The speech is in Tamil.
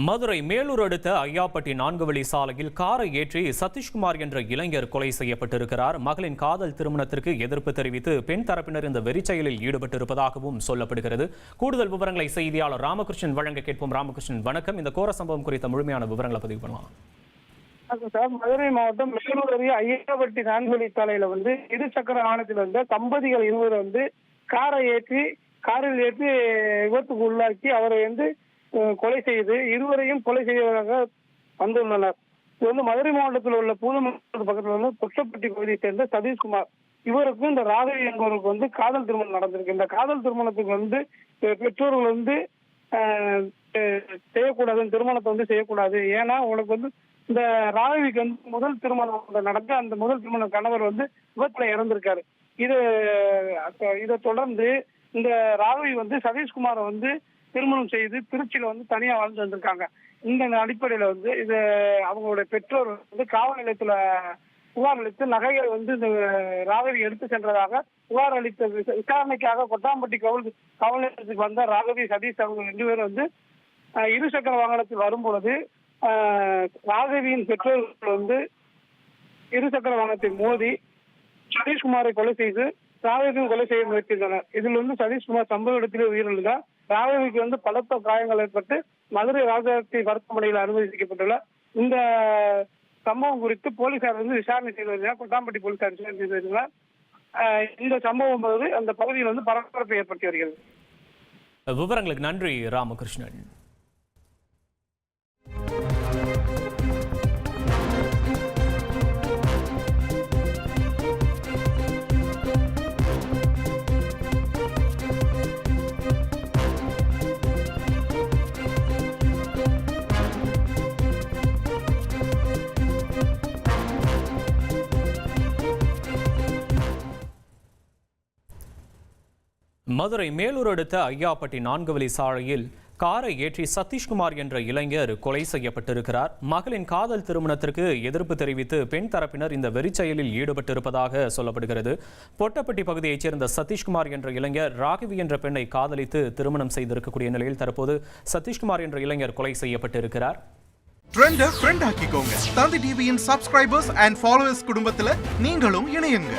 மதுரை மேலூர் அடுத்த ஐயாப்பட்டி 4 வழி சாலையில் காரை ஏற்றி சதீஷ்குமார் என்ற இளைஞர் கொலை செய்யப்பட்டிருக்கிறார். மகளின் காதல் திருமணத்திற்கு எதிர்ப்பு தெரிவித்து பெண் தரப்பினர் இந்த வெறிச்செயலில் ஈடுபட்டிருப்பதாகவும் சொல்லப்படுகிறது. கூடுதல் விவரங்களை செய்தியாளர் ராமகிருஷ்ணன் வழங்க கேட்போம். ராமகிருஷ்ணன், வணக்கம். இந்த கோர சம்பவம் குறித்த முழுமையான விவரங்களை பதிவு பண்ணலாம். சார், மதுரை மாவட்டம் மேலூர் அருகே ஐயாப்பட்டி 4 வழி சாலையில இருசக்கர வாகனத்தில் வந்த தம்பதிகள் இருவர் காரை ஏற்றி விபத்துக்கு உள்ளாக்கி அவரை கொலை செய்து இருவரையும் கொலை செய்வதாக வந்துள்ளனர். இது மதுரை மாவட்டத்தில் உள்ள பூதமல்லி பக்கத்தில் உள்ள தொட்டப்பட்டி பகுதியை சேர்ந்த சதீஷ்குமார் இவருக்கும் இந்த ராகவி என்பவருக்கு காதல் திருமணம் நடந்திருக்கு. இந்த காதல் திருமணத்துக்கு பெற்றோர்கள் செய்யக்கூடாது, திருமணத்தை செய்யக்கூடாது. ஏன்னா உங்களுக்கு இந்த ராகவிக்கு முதல் திருமணம் நடந்து அந்த முதல் திருமண கணவர் விபத்துல இறந்திருக்காரு. இதை தொடர்ந்து இந்த ராகவி சதீஷ்குமாரை திருமணம் செய்து திருச்சியில தனியா வாழ்ந்து வந்திருக்காங்க. இந்த அடிப்படையில இது அவங்களுடைய பெற்றோர் காவல் நிலையத்துல புகார் அளித்து நகைகள் இந்த ராகவி எடுத்து சென்றதாக புகார் அளித்த விசாரணைக்காக கொட்டாம்பட்டி காவல் நிலையத்துக்கு வந்த ராகவி சதீஷ் அவங்க 2 பேரும் இருசக்கர வாகனத்தில் வரும்பொழுது ராகவியின் பெற்றோர்கள் இருசக்கர வாகனத்தை மோதி சதீஷ்குமாரை கொலை செய்து ராகவியும் கொலை செய்ய முயற்சித்தனர். இதில் சதீஷ்குமார் சம்பவ இடத்திலே உயிரிழந்தார். ராகவிக்கு பலத்த காயங்கள் ஏற்பட்டு மதுரை ராஜாத்தி மருத்துவமனையில் அனுமதிக்கப்பட்டுள்ளார். இந்த சம்பவம் குறித்து போலீசார் விசாரணை செய்து வருகிறார். கொட்டாம்பட்டி போலீசார் விசாரணை செய்து வருகிறார். இந்த சம்பவம் அந்த பகுதியில் பரபரப்பை ஏற்படுத்தி வருகிறது. விவரங்களுக்கு நன்றி ராமகிருஷ்ணன். மதுரை மேலூர் அடுத்த ஐயாப்பட்டி 4 வழி சாலையில் காரை ஏற்றி சதீஷ்குமார் என்ற இளைஞர் கொலை செய்யப்பட்டிருக்கிறார். மகளின் காதல் திருமணத்திற்கு எதிர்ப்பு தெரிவித்து பெண் தரப்பினர் இந்த வெறிச்செயலில் ஈடுபட்டிருப்பதாக சொல்லப்படுகிறது. பொட்டப்பட்டி பகுதியைச் சேர்ந்த சதீஷ்குமார் என்ற இளைஞர் ராகவி என்ற பெண்ணை காதலித்து திருமணம் செய்திருக்கக்கூடிய நிலையில் தற்போது சதீஷ்குமார் என்ற இளைஞர் கொலை செய்யப்பட்டிருக்கிறார். ட்ரெண்டை ஃப்ரெண்ட் ஆக்கிக்கோங்க. தந்தி டிவியின் சப்ஸ்கிரைபர்ஸ் அண்ட் ஃபாலோவர்ஸ் குடும்பத்தில் நீங்களும் இணையுங்க.